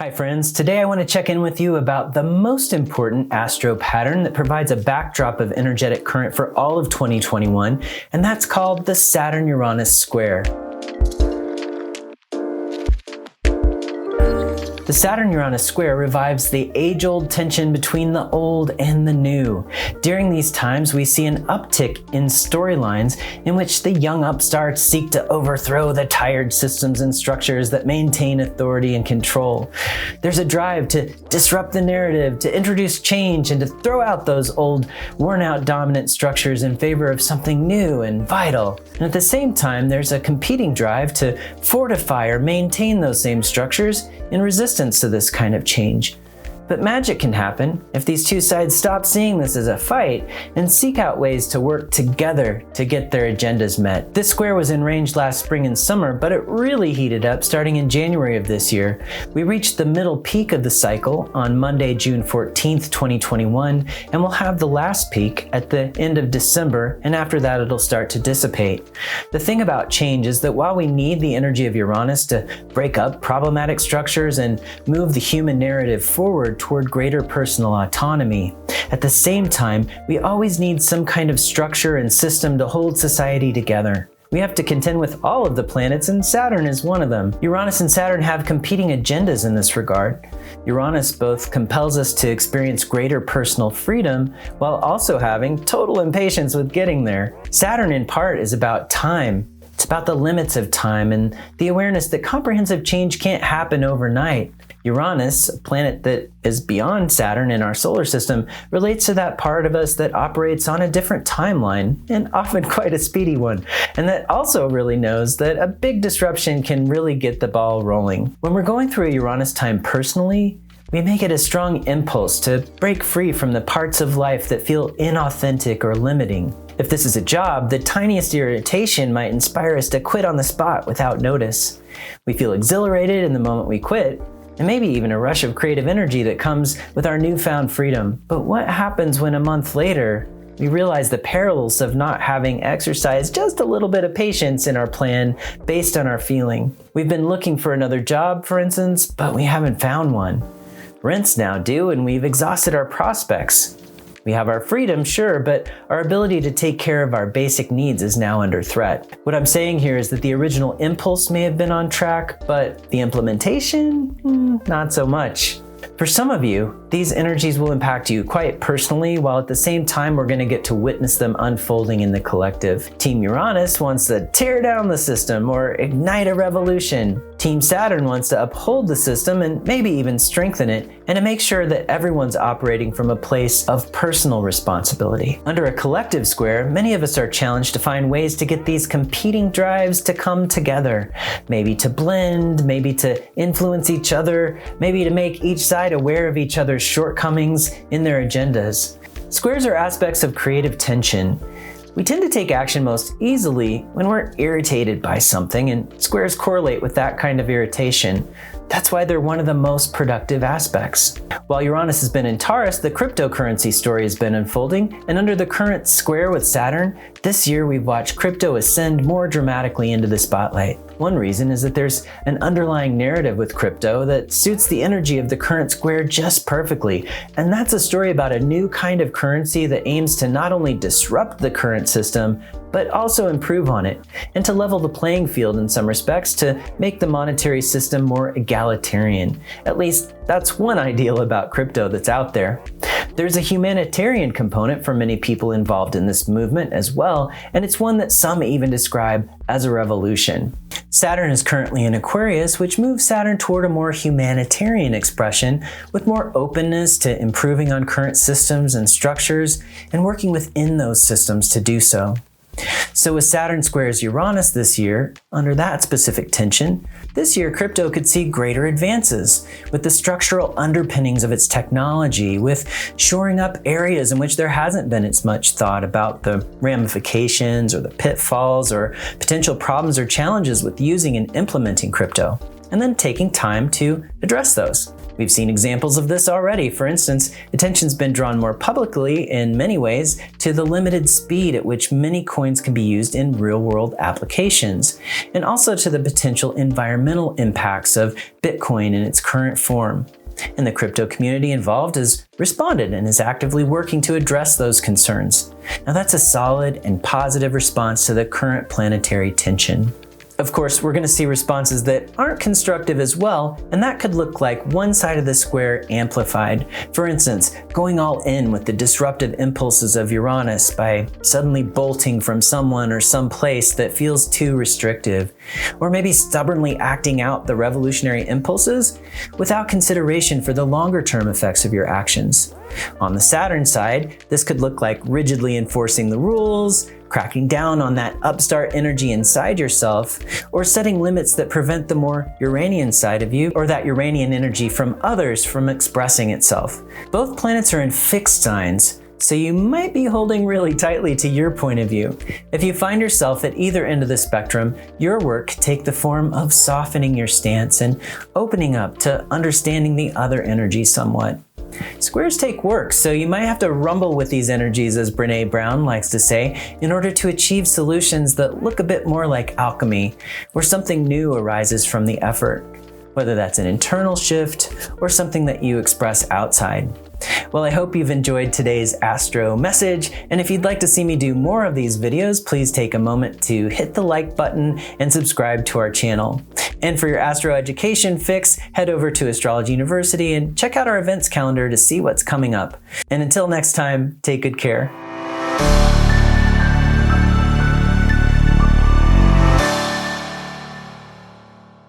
Hi friends, today I want to check in with you about the most important astro pattern that provides a backdrop of energetic current for all of 2021, and that's called the Saturn-Uranus square. The Saturn-Uranus square revives the age-old tension between the old and the new. During these times, we see an uptick in storylines in which the young upstarts seek to overthrow the tired systems and structures that maintain authority and control. There's a drive to disrupt the narrative, to introduce change, and to throw out those old, worn-out dominant structures in favor of something new and vital. And at the same time, there's a competing drive to fortify or maintain those same structures in resistance to this kind of change. But magic can happen if these two sides stop seeing this as a fight and seek out ways to work together to get their agendas met. This square was in range last spring and summer, but it really heated up starting in January of this year. We reached the middle peak of the cycle on Monday, June 14th, 2021, and we'll have the last peak at the end of December, and after that it'll start to dissipate. The thing about change is that while we need the energy of Uranus to break up problematic structures and move the human narrative forward toward greater personal autonomy, at the same time, we always need some kind of structure and system to hold society together. We have to contend with all of the planets, and Saturn is one of them. Uranus and Saturn have competing agendas in this regard. Uranus both compels us to experience greater personal freedom while also having total impatience with getting there. Saturn, in part, is about time. It's about the limits of time and the awareness that comprehensive change can't happen overnight. Uranus, a planet that is beyond Saturn in our solar system, relates to that part of us that operates on a different timeline, and often quite a speedy one, and that also really knows that a big disruption can really get the ball rolling. When we're going through a Uranus time personally, we may get a strong impulse to break free from the parts of life that feel inauthentic or limiting. If this is a job, the tiniest irritation might inspire us to quit on the spot without notice. We feel exhilarated in the moment we quit, and maybe even a rush of creative energy that comes with our newfound freedom. But what happens when a month later, we realize the perils of not having exercised just a little bit of patience in our plan based on our feeling? We've been looking for another job, for instance, but we haven't found one. Rent's now due and we've exhausted our prospects. We have our freedom, sure, but our ability to take care of our basic needs is now under threat. What I'm saying here is that the original impulse may have been on track, but the implementation, not so much. For some of you, these energies will impact you quite personally, while at the same time we're going to get to witness them unfolding in the collective. Team Uranus wants to tear down the system or ignite a revolution. Team Saturn wants to uphold the system and maybe even strengthen it, and to make sure that everyone's operating from a place of personal responsibility. Under a collective square, many of us are challenged to find ways to get these competing drives to come together. Maybe to blend, maybe to influence each other, maybe to make each side aware of each other's shortcomings in their agendas. Squares are aspects of creative tension. We tend to take action most easily when we're irritated by something, and squares correlate with that kind of irritation. That's why they're one of the most productive aspects. While Uranus has been in Taurus, the cryptocurrency story has been unfolding, and under the current square with Saturn, this year we've watched crypto ascend more dramatically into the spotlight. One reason is that there's an underlying narrative with crypto that suits the energy of the current square just perfectly, and that's a story about a new kind of currency that aims to not only disrupt the current system, but also improve on it, and to level the playing field in some respects to make the monetary system more egalitarian. At least that's one ideal about crypto that's out there. There's a humanitarian component for many people involved in this movement as well, and it's one that some even describe as a revolution. Saturn is currently in Aquarius, which moves Saturn toward a more humanitarian expression with more openness to improving on current systems and structures and working within those systems to do so. So with Saturn squares Uranus this year, under that specific tension, this year crypto could see greater advances with the structural underpinnings of its technology, with shoring up areas in which there hasn't been as much thought about the ramifications or the pitfalls or potential problems or challenges with using and implementing crypto, and then taking time to address those. We've seen examples of this already. For instance, attention's been drawn more publicly in many ways to the limited speed at which many coins can be used in real-world applications, and also to the potential environmental impacts of Bitcoin in its current form. And the crypto community involved has responded and is actively working to address those concerns. Now that's a solid and positive response to the current planetary tension. Of course, we're going to see responses that aren't constructive as well, and that could look like one side of the square amplified. For instance, going all in with the disruptive impulses of Uranus by suddenly bolting from someone or some place that feels too restrictive, or maybe stubbornly acting out the revolutionary impulses without consideration for the longer-term effects of your actions. On the Saturn side, this could look like rigidly enforcing the rules, cracking down on that upstart energy inside yourself, or setting limits that prevent the more Uranian side of you, or that Uranian energy from others, from expressing itself. Both planets are in fixed signs, so you might be holding really tightly to your point of view. If you find yourself at either end of the spectrum, your work could take the form of softening your stance and opening up to understanding the other energy somewhat. Squares take work, so you might have to rumble with these energies, as Brené Brown likes to say, in order to achieve solutions that look a bit more like alchemy, where something new arises from the effort, whether that's an internal shift or something that you express outside. Well, I hope you've enjoyed today's Astro message, and if you'd like to see me do more of these videos, please take a moment to hit the like button and subscribe to our channel. And for your Astro education fix, head over to Astrology University and check out our events calendar to see what's coming up. And until next time, take good care.